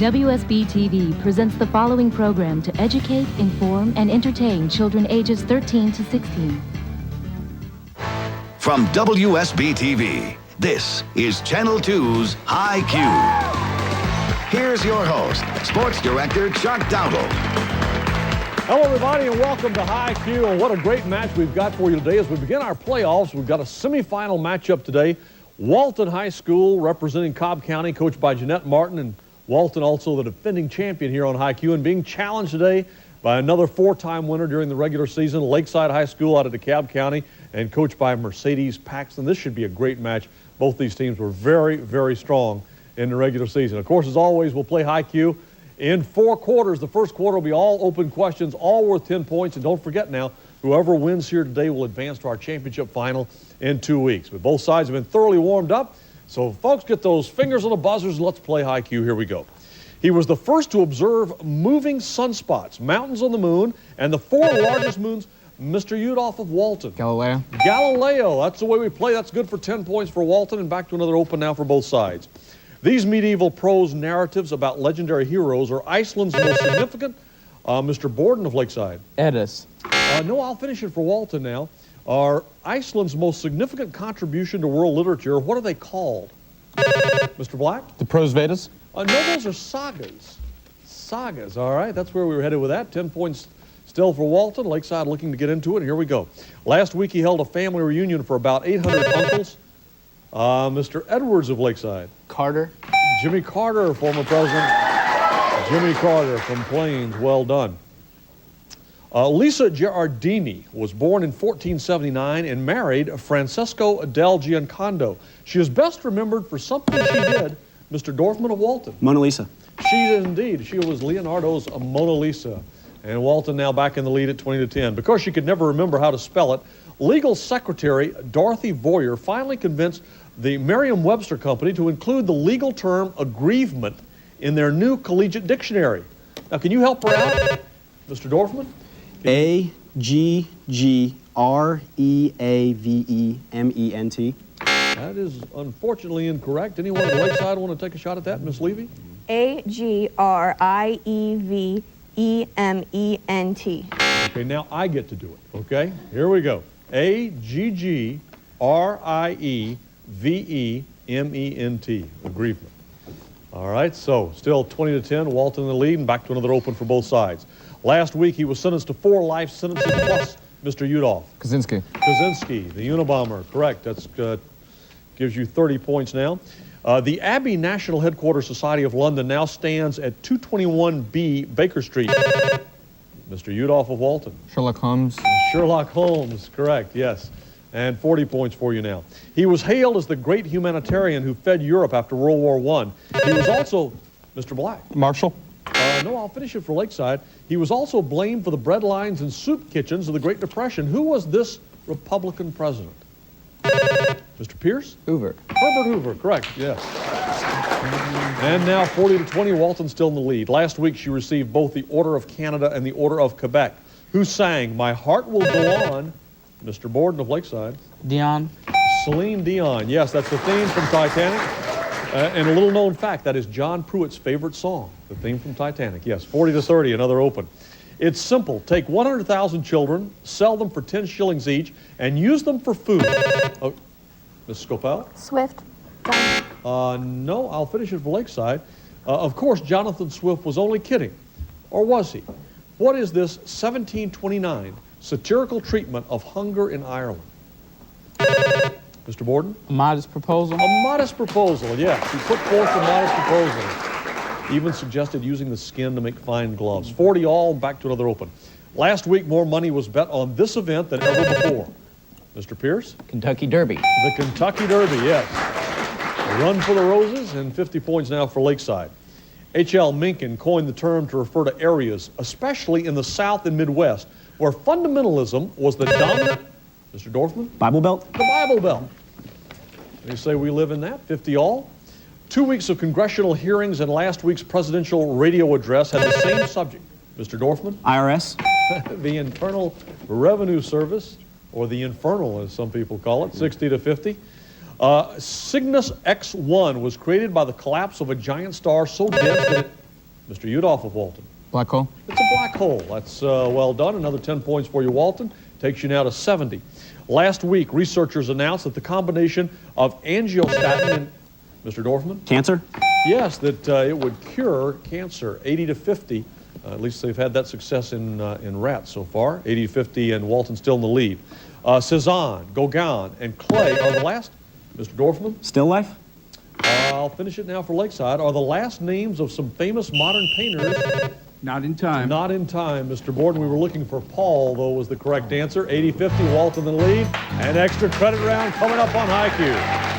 WSB TV presents the following program to educate, inform, and entertain children ages 13 to 16. From WSB TV, this is Channel 2's High Q. Here's your host, Sports Director Chuck Dowdle. Hello, everybody, and welcome to High Q. And what a great match we've got for you today as we begin our playoffs. We've got a semifinal matchup today. Walton High School representing Cobb County, coached by Jeanette Martin, and Walton also the defending champion here on High Q, and being challenged today by another four-time winner during the regular season, Lakeside High School out of DeKalb County, and coached by Mercedes Paxton. This should be a great match. Both these teams were very, very strong in the regular season. Of course, as always, we'll play High Q in 4 quarters. The first quarter will be all open questions, all worth 10 points. And don't forget now, whoever wins here today will advance to our championship final in 2 weeks. But both sides have been thoroughly warmed up. So, folks, get those fingers on the buzzers and let's play High Q. Here we go. He was the first to observe moving sunspots, mountains on the moon, and the 4 largest moons. Mr. Udolph of Walton. Galileo. Galileo. That's the way we play. That's good for 10 points for Walton, and back to another open now for both sides. These medieval prose narratives about legendary heroes are Iceland's most significant. Mr. Borden of Lakeside. Edis. No, I'll finish it for Walton now. Are Iceland's most significant contribution to world literature, what are they called? Mr. Black? The Prose Vedas. No, those are sagas. Sagas, all right. That's where we were headed with that. 10 points still for Walton. Lakeside looking to get into it. Here we go. Last week he held a family reunion for about 800 uncles. Mr. Edwards of Lakeside. Carter. Jimmy Carter, former president. Jimmy Carter from Plains. Well done. Lisa Gerardini was born in 1479 and married Francesco del Giancondo. She is best remembered for something she did. Mr. Dorfman of Walton. Mona Lisa. She is indeed. She was Leonardo's Mona Lisa. And Walton now back in the lead at 20-10. Because she could never remember how to spell it, legal secretary Dorothy Voyer finally convinced the Merriam-Webster Company to include the legal term aggrievement in their new collegiate dictionary. Now, can you help her out, Mr. Dorfman? A-G-G-R-E-A-V-E-M-E-N-T. That is unfortunately incorrect. Anyone at Lakeside want to take a shot at that, Miss Levy? A-G-R-I-E-V-E-M-E-N-T. Okay, now I get to do it, okay? Here we go. A-G-G-R-I-E-V-E-M-E-N-T, aggrievement. All right, so still 20-10, Walton in the lead, and back to another open for both sides. Last week, he was sentenced to 4 life sentences plus Mr. Udolph. Kaczynski. Kaczynski, the Unabomber, correct. That's gives you 30 points now. The Abbey National Headquarters Society of London now stands at 221B Baker Street. Mr. Udolph of Walton. Sherlock Holmes. Sherlock Holmes, correct, yes. And 40 points for you now. He was hailed as the great humanitarian who fed Europe after World War I. He was also, Mr. Black. Marshall. No, I'll finish it for Lakeside. He was also blamed for the bread lines and soup kitchens of the Great Depression. Who was this Republican president? Mr. Pierce? Hoover. Herbert Hoover, correct, yes. And now 40-20, Walton still in the lead. Last week she received both the Order of Canada and the Order of Quebec. Who sang My Heart Will Go On? Mr. Borden of Lakeside. Dion. Celine Dion, yes, that's the theme from Titanic. And a little known fact, that is John Pruitt's favorite song, the theme from Titanic. Yes, 40-30, another open. It's simple. Take 100,000 children, sell them for 10 shillings each, and use them for food. Ms. Scopel? Swift. No, I'll finish it for Lakeside. Of course, Jonathan Swift was only kidding. Or was he? What is this 1729 satirical treatment of hunger in Ireland? Mr. Borden? A Modest Proposal. A Modest Proposal, yes. He put forth a modest proposal. Even suggested using the skin to make fine gloves. 40 all, back to another open. Last week, more money was bet on this event than ever before. Mr. Pierce? Kentucky Derby. The Kentucky Derby, yes. A run for the roses, and 50 points now for Lakeside. H.L. Mencken coined the term to refer to areas, especially in the South and Midwest, where fundamentalism was the dominant. Mr. Dorfman? Bible Belt. The Bible Belt. They say we live in that, 50 all. 2 weeks of congressional hearings and last week's presidential radio address had the same subject. Mr. Dorfman? IRS. The Internal Revenue Service, or the Infernal as some people call it, 60-50. Cygnus X1 was created by the collapse of a giant star so dense that it Mr. Udolph of Walton. Black hole. It's a black hole. That's well done. Another 10 points for you, Walton. Takes you now to 70. Last week, researchers announced that the combination of angiostatin and Mr. Dorfman? Cancer? Yes, that it would cure cancer, 80 to 50. At least they've had that success in rats so far. 80 to 50, and Walton still in the lead. Cezanne, Gauguin, and Clay are the last. Mr. Dorfman? Still life? I'll finish it now for Lakeside. Are the last names of some famous modern painters. Not in time. Not in time, Mr. Borden. We were looking for Paul, though, was the correct answer. 80-50, Walton in the lead. And extra credit round coming up on High Q.